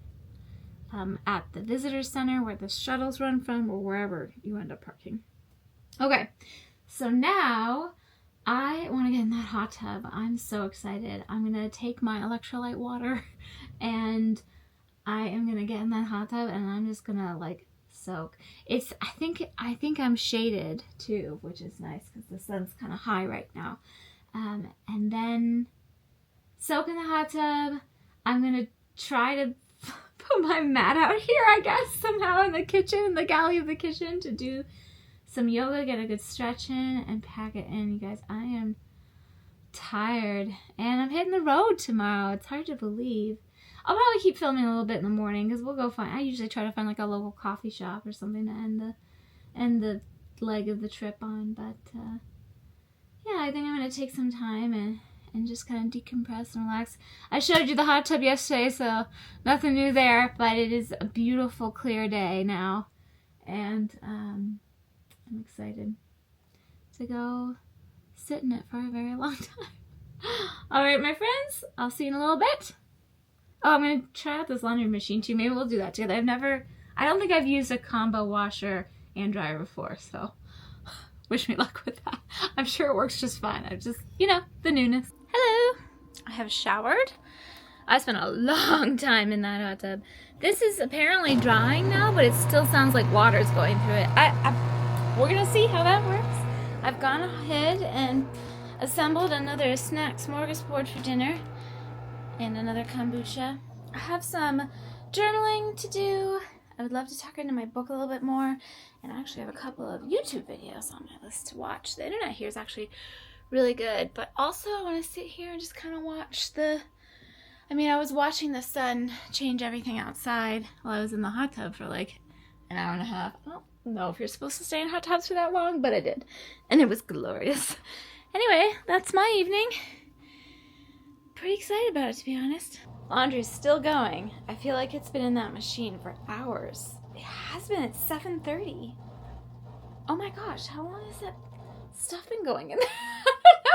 at the visitor center where the shuttles run from or wherever you end up parking. Okay, so now I want to get in that hot tub. I'm so excited. I'm going to take my electrolyte water and I am going to get in that hot tub and I'm just going to like soak. I think I'm shaded too, which is nice because the sun's kind of high right now. And then soak in the hot tub. I'm going to try to put my mat out here, I guess, somehow in the kitchen, in the galley of the kitchen to do some yoga, get a good stretch in, and pack it in. You guys, I am tired, and I'm hitting the road tomorrow. It's hard to believe. I'll probably keep filming a little bit in the morning because we'll go find. I usually try to find like a local coffee shop or something to end the leg of the trip on. But yeah, I think I'm gonna take some time and just kind of decompress and relax. I showed you the hot tub yesterday, so nothing new there. But it is a beautiful, clear day now, and I'm excited to go sit in it for a very long time. All right, my friends, I'll see you in a little bit. Oh, I'm going to try out this laundry machine too. Maybe we'll do that together. I don't think I've used a combo washer and dryer before, so wish me luck with that. I'm sure it works just fine. I just, the newness. Hello. I have showered. I spent a long time in that hot tub. This is apparently drying now, but it still sounds like water's going through it. We're going to see how that works. I've gone ahead and assembled another snack smorgasbord for dinner and another kombucha. I have some journaling to do. I would love to tuck into my book a little bit more, and I actually have a couple of YouTube videos on my list to watch. The internet here is actually really good, but also I want to sit here and just kind of watch I was watching the sun change everything outside while I was in the hot tub for like an hour and a half. I don't know if you're supposed to stay in hot tubs for that long, but I did, and it was glorious. Anyway, that's my evening. Pretty excited about it, to be honest. Laundry's still going. I feel like it's been in that machine for hours. It has been. It's 7:30. Oh my gosh, how long has that stuff been going in there?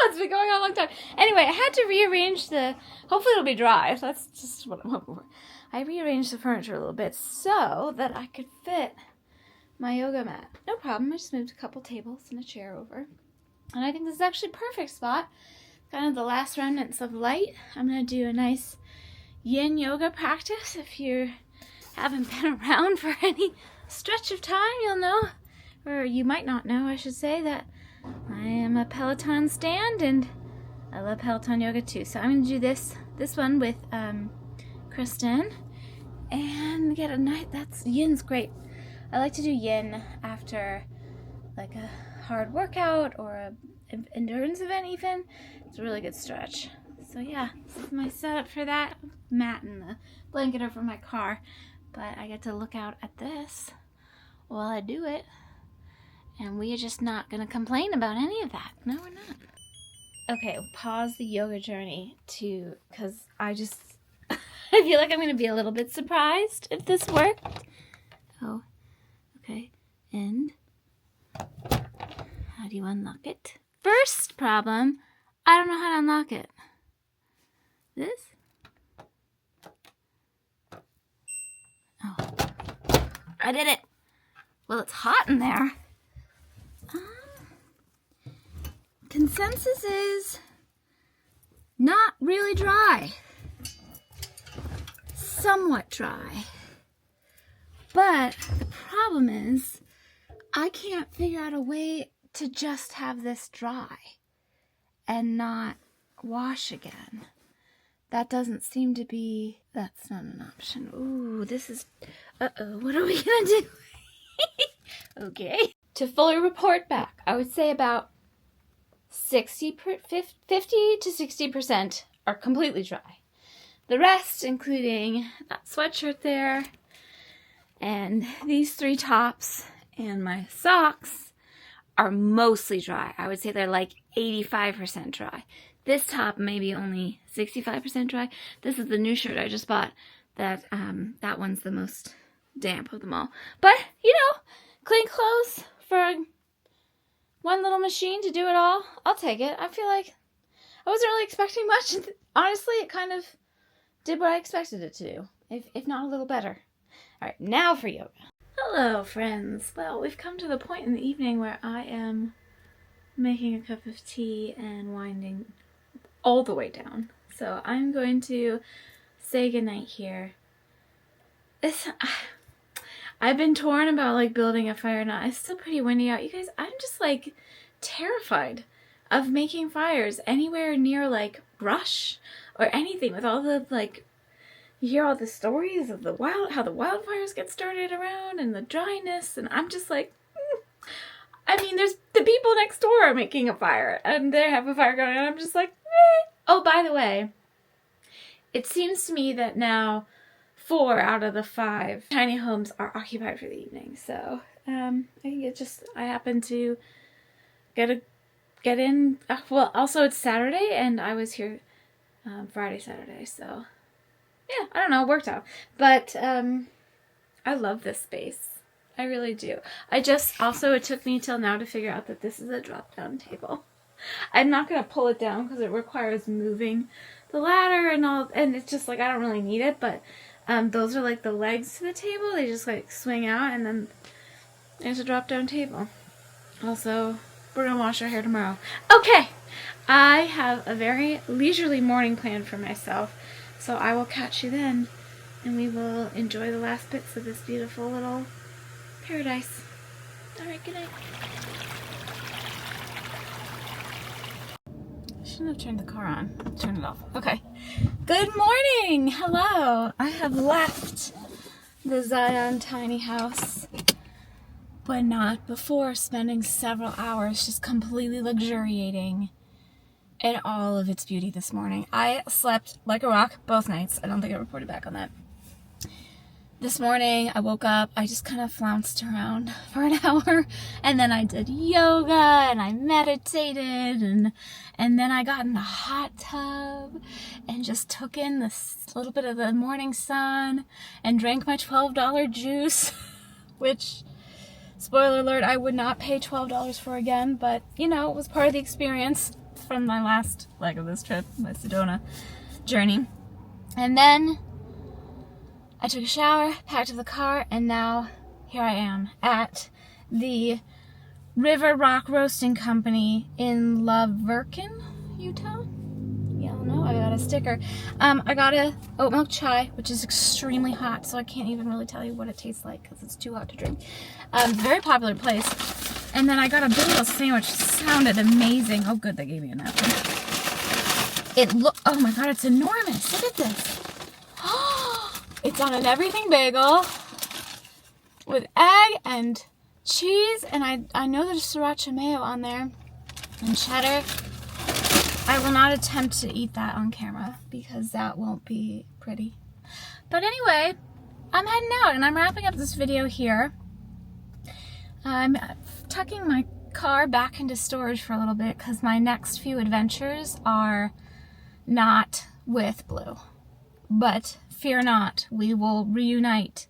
It's been going on a long time. Anyway, I had to rearrange hopefully it'll be dry. That's just what I'm hoping for. I rearranged the furniture a little bit so that I could fit my yoga mat. No problem. I just moved a couple tables and a chair over. And I think this is actually a perfect spot. Kind of the last remnants of light. I'm going to do a nice yin yoga practice. If you haven't been around for any stretch of time, you'll know, or you might not know, I should say, that I am a Peloton stand and I love Peloton yoga too. So I'm going to do this one with Kristen and get a night. Yin's great. I like to do yin after like a hard workout or an endurance event even. It's a really good stretch. So yeah, this is my setup for that. Mat and the blanket over my car. But I get to look out at this while I do it. And we are just not going to complain about any of that. No, we're not. Okay, pause the yoga journey because I feel like I'm going to be a little bit surprised if this worked. Oh, okay. And how do you unlock it? First problem, I don't know how to unlock it. This? Oh, I did it. Well, it's hot in there. Consensus is not really dry. Somewhat dry. But the problem is I can't figure out a way to just have this dry and not wash again. That doesn't seem to be, that's not an option. Ooh, this is, uh-oh, what are we gonna do? Okay. To fully report back, I would say about 50 to 60% are completely dry. the rest, including that sweatshirt there, and these 3 tops, and my socks, are mostly dry. I would say they're like 85% dry. This top maybe only 65% dry. This is the new shirt I just bought. That one's the most damp of them all. But, you know, clean clothes for one little machine to do it all. I'll take it. I feel like I wasn't really expecting much. Honestly, it kind of did what I expected it to do, if not a little better. All right, now for yoga. Hello, friends. Well, we've come to the point in the evening where I am making a cup of tea and winding all the way down. So I'm going to say goodnight here. I've been torn about like building a fire or not. It's still pretty windy out. You guys, I'm just like terrified of making fires anywhere near like brush or anything with all the like, you hear all the stories of how the wildfires get started around and the dryness, and I'm just like, I mean, there's the people next door are making a fire and they have a fire going on. I'm just like, eh. Oh, by the way, it seems to me that now 4 out of the 5 tiny homes are occupied for the evening. So I think it just, I happened to get in. Well, also it's Saturday and I was here Friday, Saturday. So yeah, I don't know, it worked out. But I love this space. I really do. It took me till now to figure out that this is a drop-down table. I'm not going to pull it down because it requires moving the ladder and all, and it's just like, I don't really need it, but those are like the legs to the table. They just like swing out, and then there's a drop-down table. Also, we're going to wash our hair tomorrow. Okay, I have a very leisurely morning planned for myself, so I will catch you then, and we will enjoy the last bits of this beautiful little paradise. Alright, good night. I shouldn't have turned the car on. Turn it off. Okay. Good morning! Hello! I have left the Zion tiny house, but not before spending several hours just completely luxuriating in all of its beauty this morning. I slept like a rock both nights. I don't think I reported back on that. This morning, I woke up, I just kind of flounced around for an hour, and then I did yoga, and I meditated, and then I got in the hot tub, and just took in this little bit of the morning sun, and drank my $12 juice, which, spoiler alert, I would not pay $12 for again, but, you know, it was part of the experience from my last leg of this trip, my Sedona journey. And then I took a shower, packed up the car, and now here I am at the River Rock Roasting Company in Volcan, Utah. Y'all know I got a sticker. I got a oat milk chai, which is extremely hot, so I can't even really tell you what it tastes like because it's too hot to drink. Very popular place. And then I got a bagel sandwich. Sounded amazing. Oh, good, they gave me a napkin. Oh my god, it's enormous. Look at this. It's on an everything bagel with egg and cheese, and I know there's sriracha mayo on there and cheddar. I will not attempt to eat that on camera because that won't be pretty. But anyway, I'm heading out and I'm wrapping up this video here. I'm tucking my car back into storage for a little bit because my next few adventures are not with Blue. But fear not, we will reunite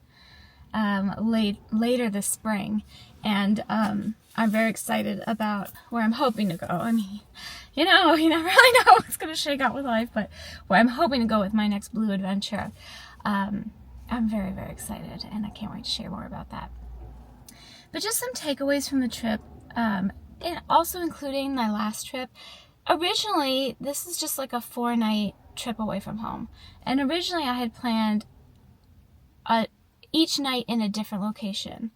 later this spring, and I'm very excited about where I'm hoping to go. I mean, you know, you never really know what's going to shake out with life, but where I'm hoping to go with my next Blue adventure. I'm very, very excited, and I can't wait to share more about that. But just some takeaways from the trip, and also including my last trip. Originally, this is just like a 4-night trip away from home, and originally I had planned each night in a different location.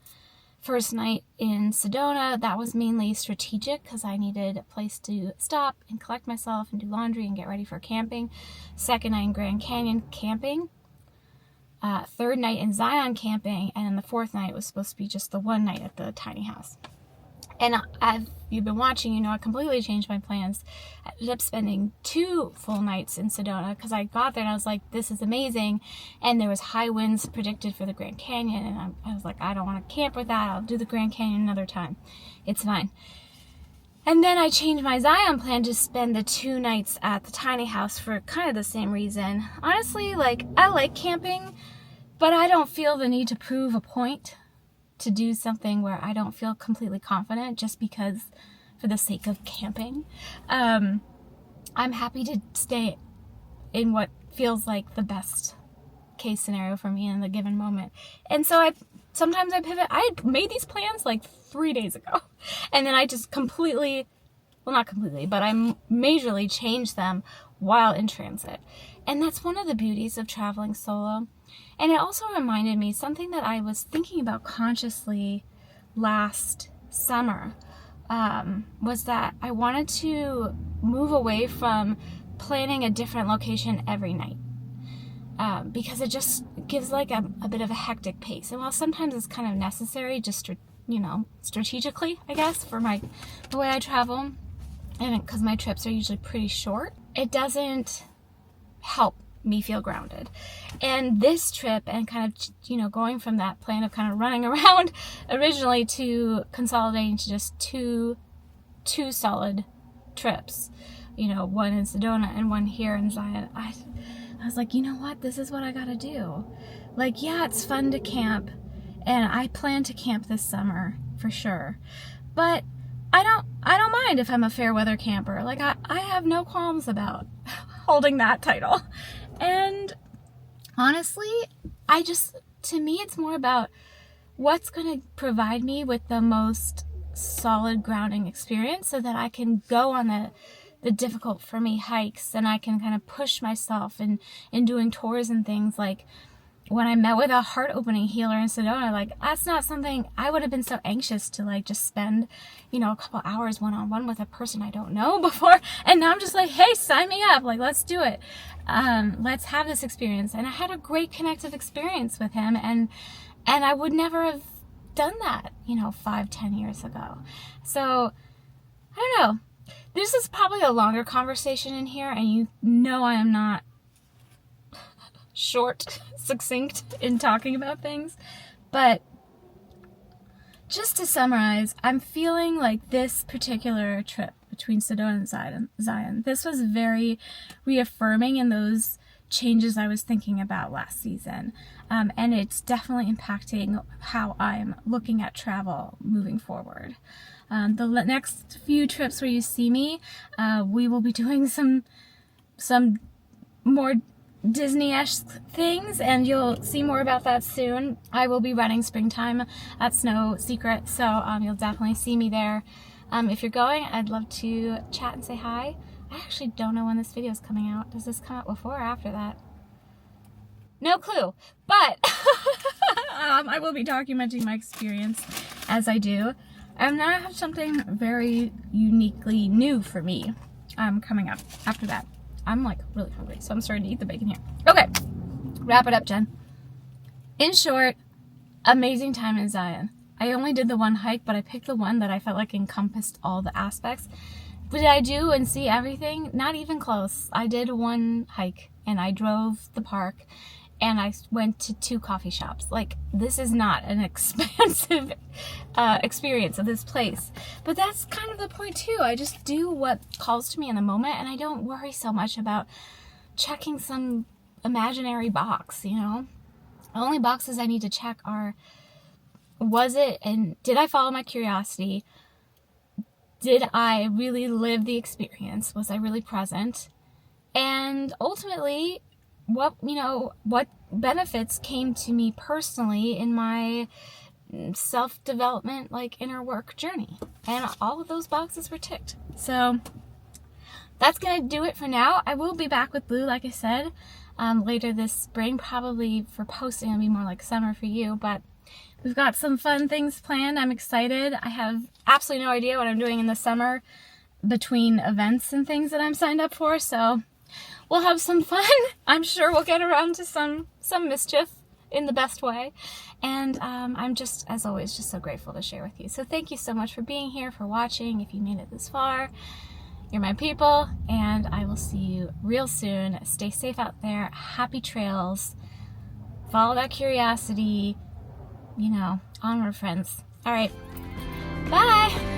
First night in Sedona, that was mainly strategic because I needed a place to stop and collect myself and do laundry and get ready for camping. Second night in Grand Canyon camping. Third night in Zion camping, and then the fourth night was supposed to be just the one night at the tiny house. And you've been watching, you know, I completely changed my plans. I ended up spending 2 full nights in Sedona because I got there and I was like, this is amazing. And there was high winds predicted for the Grand Canyon. And I was like, I don't want to camp with that. I'll do the Grand Canyon another time. It's fine. And then I changed my Zion plan to spend the 2 nights at the tiny house for kind of the same reason. Honestly, like, I like camping, but I don't feel the need to prove a point to do something where I don't feel completely confident just because for the sake of camping. I'm happy to stay in what feels like the best case scenario for me in the given moment. And so sometimes I pivot. I had made these plans like 3 days ago, and then I just completely, well, not completely, but I majorly changed them while in transit. And that's one of the beauties of traveling solo. And it also reminded me something that I was thinking about consciously last summer, was that I wanted to move away from planning a different location every night, because it just gives like a bit of a hectic pace. And while sometimes it's kind of necessary, just strategically, I guess, for the way I travel, and because my trips are usually pretty short, it doesn't help me feel grounded. And this trip, and kind of, going from that plan of kind of running around originally to consolidating to just two solid trips, one in Sedona and one here in Zion, I was like, you know what, this is what I gotta do. Like, yeah, it's fun to camp, and I plan to camp this summer for sure, but I don't mind if I'm a fair weather camper. Like, I have no qualms about holding that title. And honestly, to me, it's more about what's going to provide me with the most solid grounding experience so that I can go on the difficult for me hikes, and I can kind of push myself in doing tours and things. Like when I met with a heart-opening healer in Sedona, like, that's not something I would have been so anxious to like just spend, a couple hours one-on-one with a person I don't know before. And now I'm just like, hey, sign me up. Like, let's do it. Let's have this experience. And I had a great connective experience with him. And I would never have done that, 5-10 years ago. So I don't know. This is probably a longer conversation in here, and I am not short, succinct in talking about things, but just to summarize, I'm feeling like this particular trip between Sedona and Zion, this was very reaffirming in those changes I was thinking about last season, and it's definitely impacting how I'm looking at travel moving forward. The next few trips where you see me, we will be doing some more Disney-esque things, and you'll see more about that soon. I will be running springtime. That's no secret, so you'll definitely see me there. If you're going, I'd love to chat and say hi. I actually don't know when this video is coming out. Does this come out before or after that? No clue, but I will be documenting my experience as I do. And then I have something very uniquely new for me coming up after that. I'm like really hungry, so I'm starting to eat the bacon here. Okay, wrap it up, Jen. In short, amazing time in Zion. I only did the one hike, but I picked the one that I felt like encompassed all the aspects. Did I do and see everything? Not even close. I did one hike, and I drove the park, and I went to 2 coffee shops. Like, this is not an expansive experience of this place. But that's kind of the point too. I just do what calls to me in the moment, and I don't worry so much about checking some imaginary box, The only boxes I need to check are, was it, and did I follow my curiosity? Did I really live the experience? Was I really present? And ultimately, what benefits came to me personally in my self-development, like inner work journey? And all of those boxes were ticked. So that's gonna do it for now. I will be back with Blue, like I said, later this spring. Probably for posting, it'll be more like summer for you, but we've got some fun things planned. I'm excited. I have absolutely no idea what I'm doing in the summer between events and things that I'm signed up for, so we'll have some fun. I'm sure we'll get around to some mischief in the best way. And I'm just, as always, just so grateful to share with you. So thank you so much for being here, for watching. If you made it this far, you're my people, and I will see you real soon. Stay safe out there. Happy trails. Follow that curiosity. You know, onward, friends. All right. Bye.